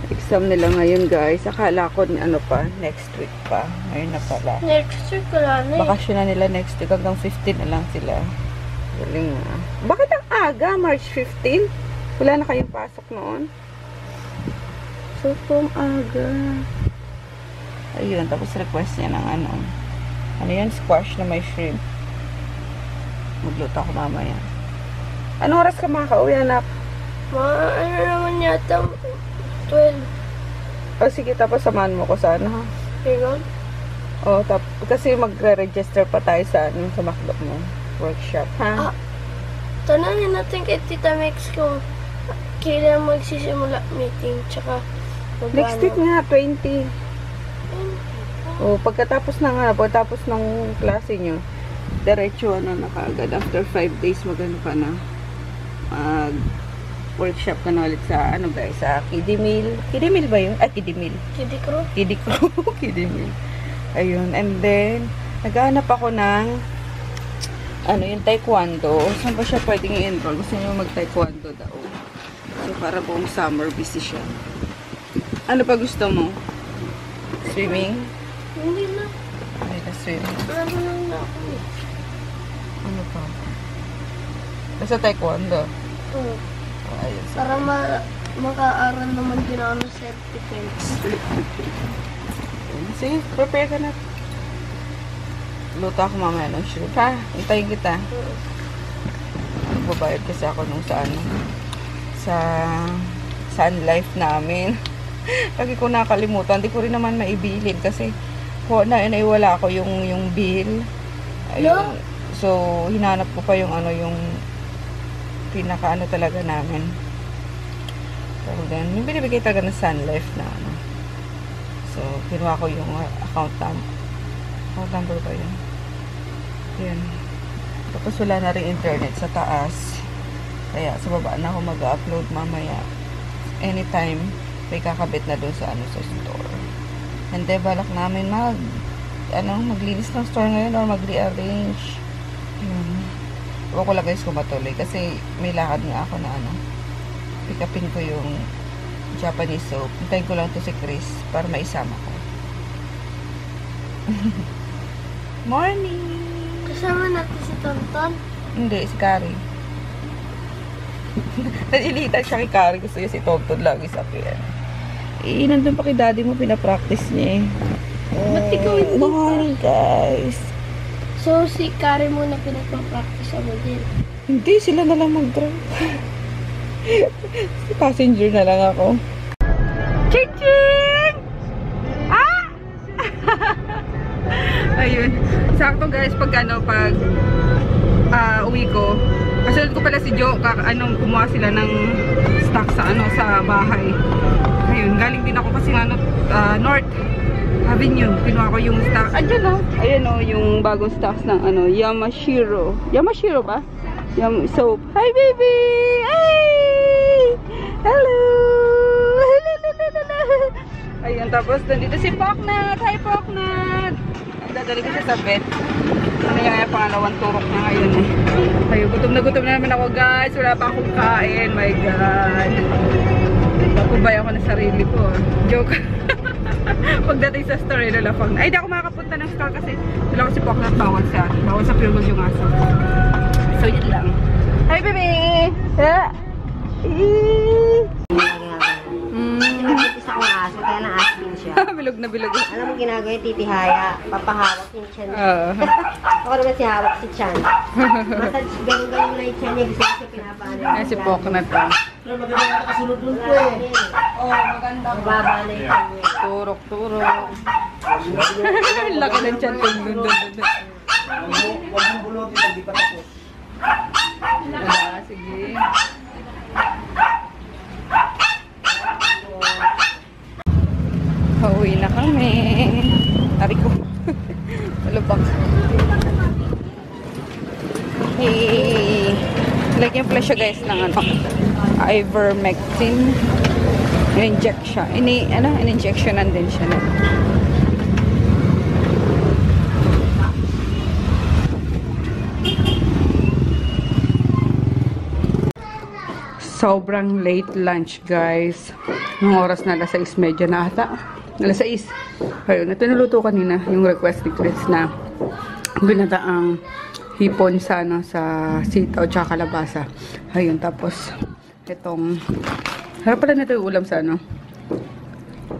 Exam nila ngayon, guys. Akala ko ano pa, next week pa. Ngayon na pala. Next week wala na eh. Bakasyon na nila next week. Hanggang 15 na lang sila. Galing ah. Bakit ang aga? March 15? Wala na kayong pasok noon? So, kung aga. Ayun, tapos request niya ng ano. Ano yan? Squash na may shrimp. Magluto ako mamaya. Anong oras ka makaka-uwi, anak? Ano naman yata? 12. O sige, tapos samahan mo ko sa ano, ha? Hang O, kasi magre-register pa tayo sa ano, sa MacBook mo. Workshop, ha? Tanangin natin kay Tita Mex kung kailan magsisimula meeting, tsaka Next week nga, 20. O, pagkatapos ng klase nyo, diretso na kaagad. After 5 days, magano ka na. Workshop ka na ulit sa, ano ba, sa Kiddie Meal. Kiddie Meal ba yun? Kiddie Meal. Kiddie Crew. Kiddie Crew. Kiddie Meal. Ayun. And then, naghahanap ako ng, ano, yung taekwondo. Saan ba siya pwedeng i-enroll? Gusto niyo mag-taekwondo daw. So, para buong summer, busy siya. Ano pa gusto mo? Swimming? Hindi na. Ay, na swimming. Ano lang na ako eh. Ano pa? Basta taekwondo. Ayun. Para maka-aral naman din ako ng self-defense. Sige, prepare ka na. Luto ako mamaya ng shrimp. Ha? Hintayin kita. Magbabayad kasi ako nung sa ano. Sa Sun Life namin. Lagi ko nakalimutan. Hindi ko rin naman maibilin kasi naiwala ko yung bill. Ayun. So, hinanap ko pa yung ano yung pinaka ano talaga namin. So then, yung binibigay talaga ng Sun Life na ano. So, kinuha ko yung account number. Account number ba yun? Yun. Tapos wala na rin internet sa taas. Kaya sa baba na ako mag-upload mamaya. Anytime may kakabit na doon sa ano sa store. And then balak namin maglinis ng store ngayon or mag-rearrange. Yun. Huwag ko lang guys kung matuloy kasi may lakad nga ako na ano. Pick upin ko yung Japanese soap. Hintayin ko lang to si Chris para maisama ko. Morning! Kasama natin si Tonton. Hindi, si Carrie. Nalilitan siya kay Carrie. Gusto niya si Tonton lagi sa akin. Nandun pa kay daddy mo, pinapractice niya eh. Ba't ikaw hindi pa? Morning guys! So, si Kari muna pinagpa-practice ako din. Hindi, sila na lang mag-drive. Si passenger na lang ako. Ching-ching! Ah! Ayun. Sakto guys, pag uwi ko. Kasunod ko pala si Jo, kumuha sila ng stock sa bahay. Ayun, galing din ako kasi North Avenue. Kinuha ko yung stock. Ayan yung bagong stocks ng Yamashiro. Yamashiro ba? Soap. Hi baby! Hey! Hello! Ayun, tapos nandito si Poknat. Hi Poknat! Dadali ko siya sa bed. Ano yung pangalawang turok na ngayon eh. Ayun, gutom na naman ako guys. Wala pa akong kain. My God. Nakubay ako na sarili ko. Joke. Pagdating sa store, lalapang. Ay, di ako makakapunta ng store kasi wala ko si Poknat bawal sa pure yung aso. So, yun lang. Hi, baby! Yeah. Isa kong aso, kaya na-aspin siya. Bilog na bilog. Alam mo ginagawa yung titihaya, papahawak yung tiyan. Ako naman si hawak si tiyan. Massage, ganun-ganun na yung tiyan niya, gusto siya pinapaano. Ay, si Poknat pa. Maganda na nakasunod nun po eh. Maganda. Mababa na yung tiyan niya. Turok. Laki ng tiyan. Huwag mong bulotin, hindi pa tapos. Sige. Pauwi na kami. Tari ko. Malubak. Hey. Lagyan pala siya guys ng ivermectin. In-injection. In-injectionan din siya na. Sobrang late lunch, guys. Yung oras na alas 6:30 na ata. Alas 6. Ayun, ito naluto kanina yung request ni Chris na binataang hipon sa, ano, sa sitaw tsaka kalabasa. Ayun, tapos itong harap pala nito yung ulam sa, ano,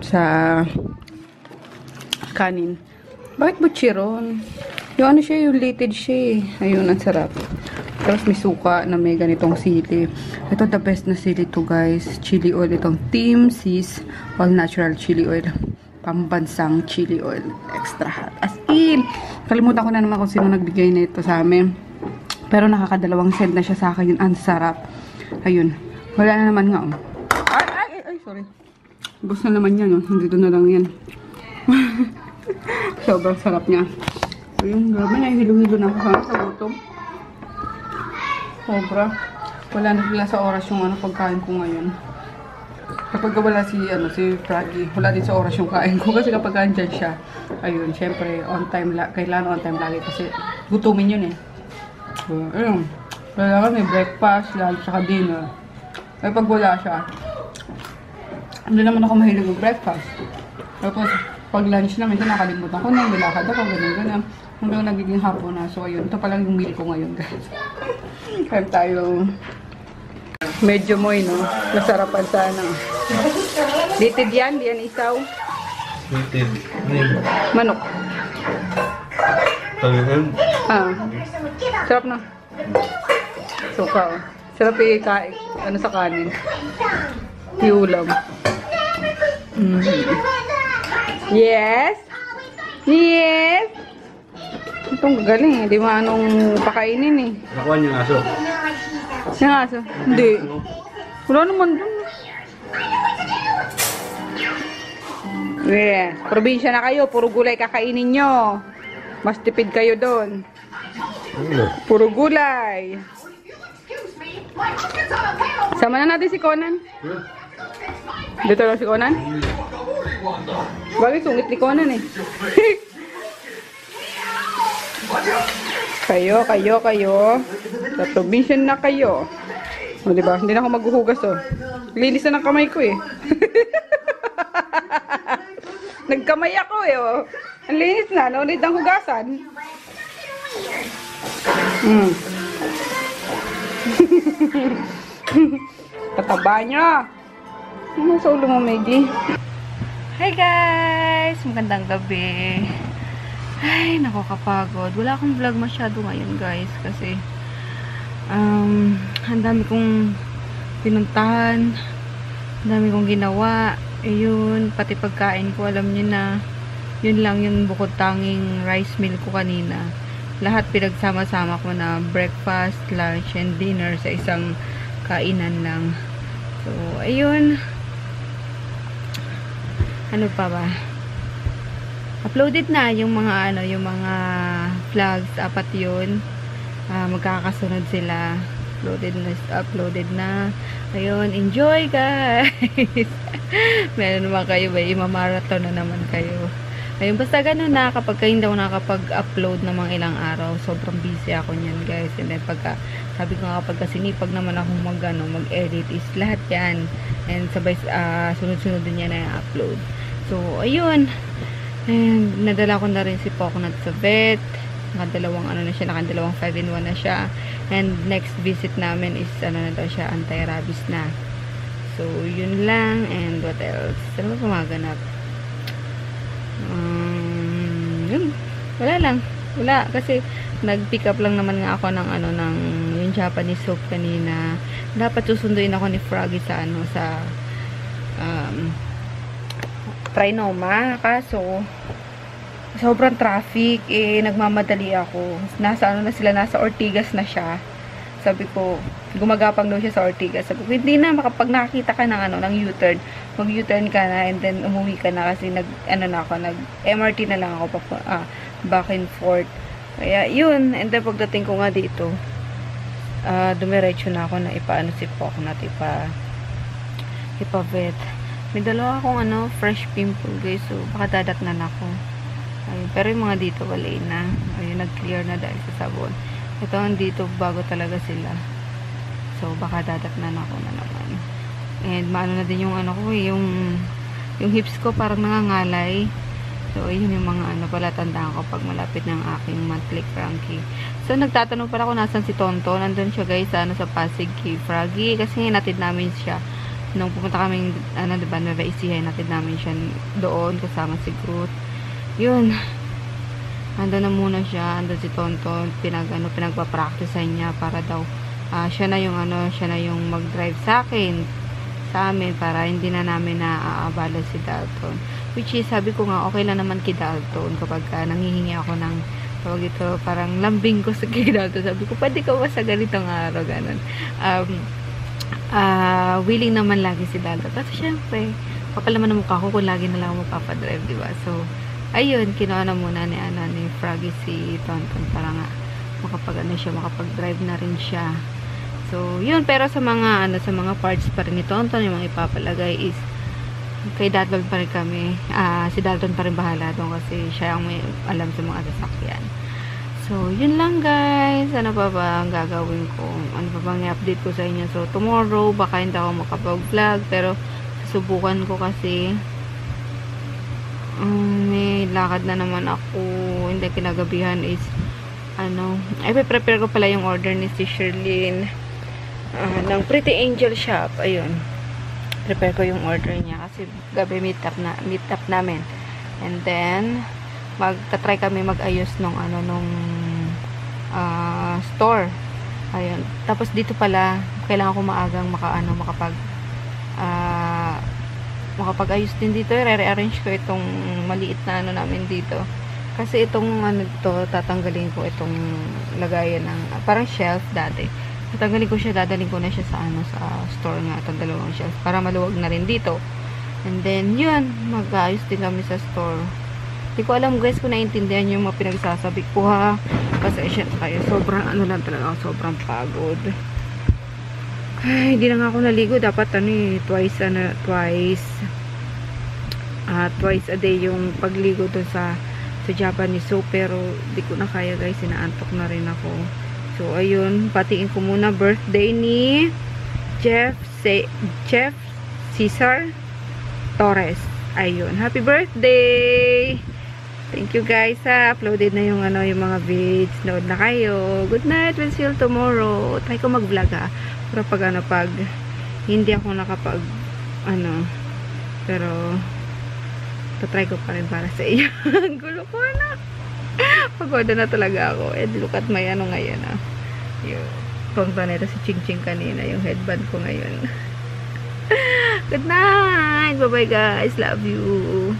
sa kanin. Bakit buchiron? Yung ano siya, yung lated siya eh. Ayun, ang sarap. Tapos may suka na may ganitong sili. Ito the best na sili to, guys. Chili oil. Itong Team Sis All Natural Chili Oil. Pambansang chili oil. Extra hot. As in, kalimutan ko na naman kung sino nagbigay nito sa amin. Pero nakakadalawang cent na siya sa akin. Yun, ang sarap. Ayun. Wala na naman nga, oh. Ay, sorry. Bus na naman yan, oh. Nandito na lang yan. Sobrang sarap niya. Ayun, grabe na. Hilo-hilo na ako sa gutom. Sobra. Wala na sila sa oras yung ano, pagkain ko ngayon. Kapag wala si Froggy, wala din sa oras yung kain ko. Kasi kapag andyan siya, ayun, syempre, on time, kailangan on time lagi. Kasi gutumin yun eh. So, ayun. Kailangan may breakfast, lunch, saka dinner. Ay pag wala siya, hindi naman ako mahilig ng breakfast. Tapos, pag lunch na, minsan nakalimutan ko na, nilakad ako, ganun. Hanggang nagiging hapon na. So, ayun. Ito palang yung meal ko ngayon, guys. Kaya tayo medyo moy, no? Masarapan sana. Litid yan? Di yan isaw? Litid. Manok. Talagang? Ah. Sarap na. Suka, oh. Sarap i-kain. Ano sa kanin? Iulam. Yes? Yes? Itong galing eh. Di ba anong pakainin eh. Nakuha niyo ng aso? Yung aso? Hindi. Wala naman dun. Yes. Probinsya na kayo. Puro gulay kakainin nyo. Mas tipid kayo doon. Puro gulay. Sama na natin si Conan. Dito lang si Conan. Bagay sungit ni Conan eh. Kayo. Sa probinsya na kayo. O, diba? Hindi na ako maghuhugas, oh. Linis na ng kamay ko, eh. Nagkamay ako, eh, oh. Ang linis na. No need ng hugasan. Kataba niya. Ano sa ulo mo, Maggie? Hi, guys! Magandang gabi. Ay, nakakapagod. Wala akong vlog masyado ngayon, guys. Kasi, ang dami kong pinuntahan. Ang dami kong ginawa. Ayun, pati pagkain ko, alam niyo na, yun lang yung bukod tanging rice meal ko kanina. Lahat pinagsama-sama ko na breakfast, lunch, and dinner sa isang kainan lang. So, ayun. Ano pa ba? Uploaded na yung mga vlogs, 4 yun. Magkakasunod sila. Uploaded na. Ayun, enjoy, guys. Meron naman kayo ba? Imamarathon na naman kayo. Ayun, basta ganun na. Kapag hindi ako nakapag-upload ng mga ilang araw, sobrang busy ako niyan, guys. And then, sabi ko nga, kapag sinipag naman akong mag-edit, is lahat yan. And sabay, sunod-sunod din yan na upload. So, ayun. And, nadala ko na rin si Poknat sa vet. Nakadalawang 5-in-1 na siya. And, next visit namin is, na daw siya, anti-rabies na. So, yun lang. And, what else? Ano ba gumaganap? Yun. Wala lang. Wala. Kasi, nag-pick up lang naman nga ako ng, yung Japanese soap kanina. Dapat susunduin ako ni Froggy sa, Trinoma, kaso sobrang traffic, nagmamadali ako. Nasa Ortigas na siya. Sabi ko, gumagapang daw siya sa Ortigas. Sabi ko, hindi na, kapag nakakita ka ng U-turn, mag-U-turn ka na and then umuwi ka na kasi nag-MRT na lang ako back and forth. Kaya, yun. And then, pagdating ko nga dito, dumiretso na ako na ipaano si Poknat, ipa-vet. May dalawa akong fresh pimple, guys. So, baka dadatnan ako. Ayun. Pero yung mga dito, wala na. Ayun, nag-clear na dahil sa sabon. Ito, dito, bago talaga sila. So, baka dadatnan ako na naman. And, maano na din yung ano ko, yung hips ko parang nangangalay. So, yun yung mga ano pala, tandaan ko pag malapit ng aking monthly cranky. So, nagtatanong pala kung nasan si Tonto. Nandun siya guys, sa Pasig kay Froggy. Kasi natid namin siya. Nung pumunta kami, diba, Nueva Ecija, natid namin siya doon kasama si Groot. Yun. Andun na muna siya. Andun si Tonto. Pinagpa-practicean niya para daw siya na yung mag-drive sa akin. Sa amin para hindi na namin naaabala si Dalton. Which is, sabi ko nga, okay lang naman kay Dalton kapag nanghihingi ako ng tawag ito, parang lambing ko sa kay Dalton. Sabi ko, pwede ka ba sa ganitong araw, ganun. Willing naman lagi si Dalton. Kasi syempre, kapal naman ang mukha ko kung lagi na lang mapapadrive, diba? So, ayun, kinuha na muna ni Froggy si Tonton para nga makapag-drive na rin siya. So, yun, pero sa mga parts pa rin ni Tonton, yung mga ipapalagay is kay Dalton pa rin kami. Si Dalton pa rin bahala doon kasi siya ang may alam sa mga sasakyan. So, yun lang guys. Ano pa ba ang gagawin ko? Ano pa bang i-update ko sa inyo? So, tomorrow, baka hindi ako makapag-vlog, pero susubukan ko kasi may lakad na naman ako. Hindi, kinagabihan is prepare ko pala yung order ni si Sherlyn ng Pretty Angel Shop. Ayun, prepare ko yung order niya kasi gabi meet up namin, and then magta-try kami mag-ayos nung store. Ayun, tapos dito pala kailangan ko maagang makapag-ayos din dito. Re-arrange ko itong maliit na namin dito kasi itong tatanggalin ko itong lagayan ng parang shelf dati. Tatanggalin ko siya, dadalhin ko na siya sa store nga, itong dalawang shelf para maluwag na rin dito. And then yun, mag-ayos din kami sa store. Hindi ko alam guys kung naintindihan yung mga pinagsasabi ko ha. Pasensya kayo, sobrang lang talaga, sobrang pagod. Ay, hindi na nga ako naligo. Dapat twice a day yung pagligo doon sa Japanese soap, pero di ko na kaya guys, inaantok na rin ako. So ayun, patiin ko muna birthday ni Jeff Cesar Torres. Ayun, happy birthday. Thank you guys ha. Uploaded na yung mga vids. Nood na kayo. Good night. We'll see you tomorrow. Try ko mag-vlog ha. Pero pag hindi ako nakapag pero try ko pa rin para sa iyo. Ang gulo ko na. Pagoda na talaga ako. And look at my ngayon yung tonto nito si Ching Ching kanina. Yung headband ko ngayon. Good night. Bye bye guys. Love you.